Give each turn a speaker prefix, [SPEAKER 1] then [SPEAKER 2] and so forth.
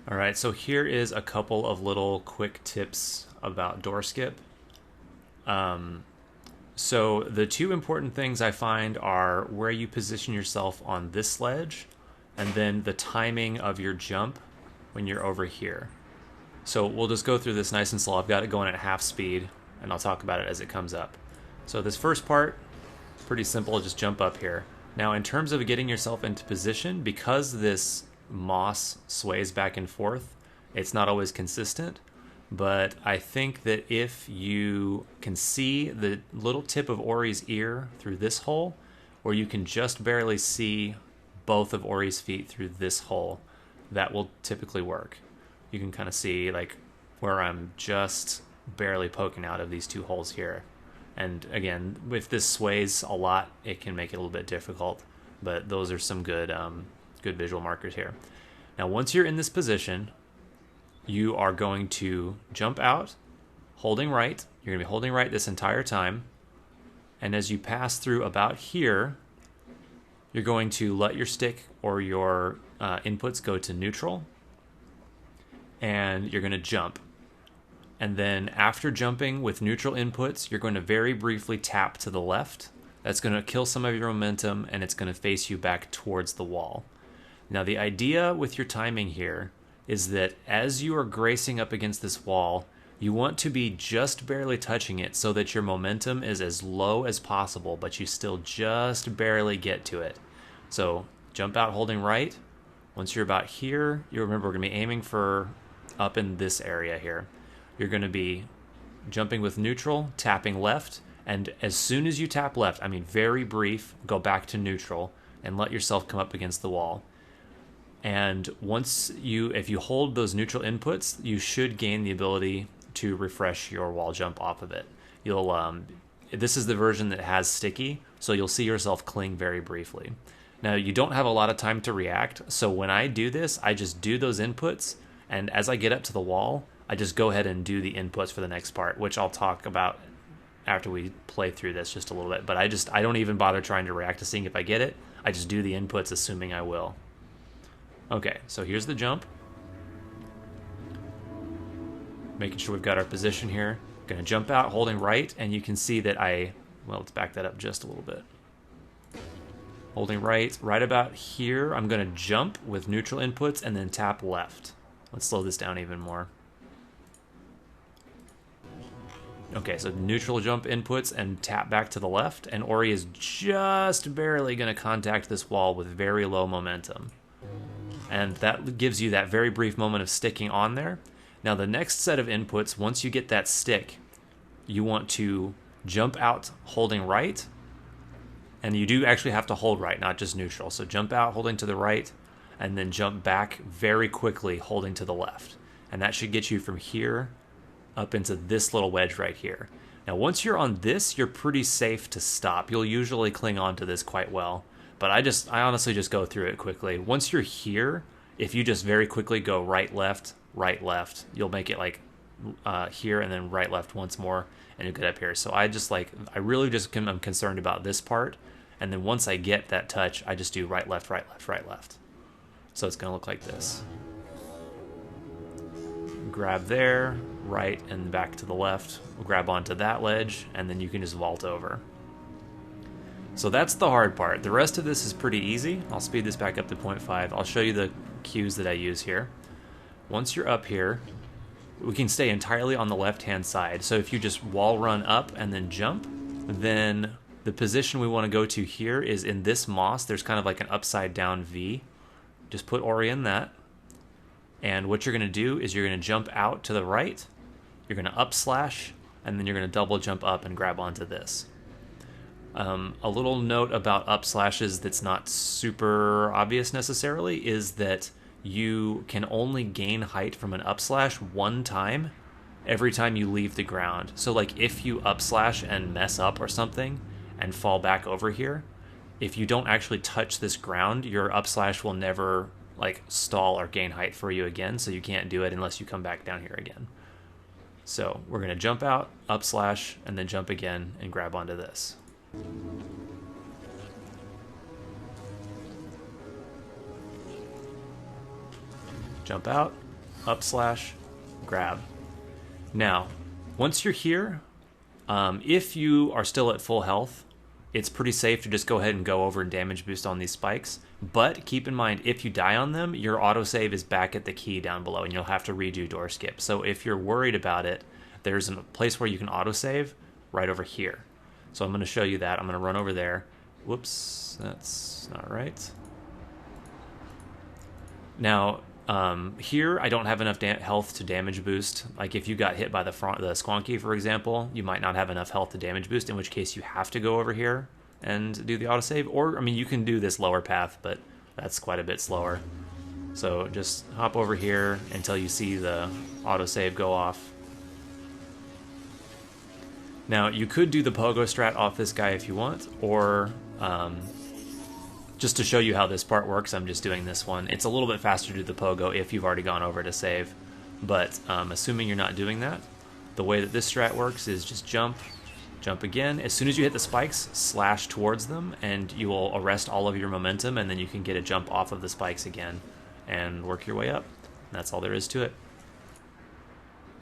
[SPEAKER 1] All right, so here is a couple of little quick tips about door skip. So the two important things I find are where you position yourself on this ledge and then the timing of your jump when you're over here. So we'll just go through this nice and slow. I've got it going at half speed and I'll talk about it as it comes up. So this first part, pretty simple, just jump up here. Now in terms of getting yourself into position, because this moss sways back and forth, it's not always consistent. But I think that if you can see the little tip of Ori's ear through this hole, or you can just barely see both of Ori's feet through this hole, that will typically work. You can kind of see like where I'm just barely poking out of these two holes here. And again, if this sways a lot, it can make it a little bit difficult. But those are some good visual markers here. Now, once you're in this position, you are going to jump out, holding right. You're going to be holding right this entire time. And as you pass through about here, you're going to let your stick or your inputs go to neutral. And you're going to jump. And then after jumping with neutral inputs, you're going to very briefly tap to the left. That's going to kill some of your momentum, and it's going to face you back towards the wall. Now, the idea with your timing here is that as you are gracing up against this wall, you want to be just barely touching it so that your momentum is as low as possible, but you still just barely get to it. So jump out holding right. Once you're about here, you remember we're going to be aiming for up in this area here. You're going to be jumping with neutral, tapping left, and as soon as you tap left, I mean very brief, go back to neutral and let yourself come up against the wall. And if you hold those neutral inputs, you should gain the ability to refresh your wall jump off of it. This is the version that has sticky, so you'll see yourself cling very briefly. Now, you don't have a lot of time to react, so when I do this, I just do those inputs, and as I get up to the wall, I just go ahead and do the inputs for the next part, which I'll talk about after we play through this just a little bit. But I don't even bother trying to react to seeing if I get it. I just do the inputs assuming I will. Okay, so here's the jump. Making sure we've got our position here. Gonna jump out holding right, and you can see that let's back that up just a little bit. Holding right about here, I'm gonna jump with neutral inputs and then tap left. Let's slow this down even more. Okay, so neutral jump inputs and tap back to the left, and Ori is just barely going to contact this wall with very low momentum. And that gives you that very brief moment of sticking on there. Now the next set of inputs, once you get that stick, you want to jump out holding right, and you do actually have to hold right, not just neutral. So jump out holding to the right, and then jump back very quickly holding to the left. And that should get you from here up into this little wedge right here. Now, once you're on this, you're pretty safe to stop. You'll usually cling on to this quite well, but I honestly just go through it quickly. Once you're here, if you just very quickly go right, left, you'll make it like here and then right, left once more, and you'll get up here. So I really just am concerned about this part, and then once I get that touch, I just do right, left, right, left, right, left. So it's going to look like this. Grab there, right, and back to the left. We'll grab onto that ledge, and then you can just vault over. So that's the hard part. The rest of this is pretty easy. I'll speed this back up to 0.5. I'll show you the cues that I use here. Once you're up here, we can stay entirely on the left-hand side. So if you just wall run up and then jump, then the position we want to go to here is in this moss. There's kind of like an upside-down V. Just put Ori in that. And what you're going to do is you're going to jump out to the right, you're going to up slash, and then you're going to double jump up and grab onto this. A little note about up slashes that's not super obvious necessarily is that you can only gain height from an up slash one time every time you leave the ground. So like if you up slash and mess up or something and fall back over here, if you don't actually touch this ground, your up slash will never like stall or gain height for you again, so you can't do it unless you come back down here again. So we're going to jump out, up slash, and then jump again and grab onto this. Jump out, up slash, grab. Now, once you're here, if you are still at full health, it's pretty safe to just go ahead and go over and damage boost on these spikes. But keep in mind, if you die on them, your autosave is back at the key down below, and you'll have to redo door skip. So if you're worried about it, there's a place where you can autosave right over here. So I'm going to show you that. I'm going to run over there. Whoops, that's not right. Now, here I don't have enough health to damage boost. Like if you got hit by the Squonky, for example, you might not have enough health to damage boost, in which case you have to go over here and do the autosave. Or, I mean, you can do this lower path, but that's quite a bit slower. So just hop over here until you see the autosave go off. Now, you could do the pogo strat off this guy if you want, or just to show you how this part works, I'm just doing this one. It's a little bit faster to do the pogo if you've already gone over to save. But assuming you're not doing that, the way that this strat works is just jump, jump again. As soon as you hit the spikes, slash towards them, and you will arrest all of your momentum, and then you can get a jump off of the spikes again and work your way up. That's all there is to it.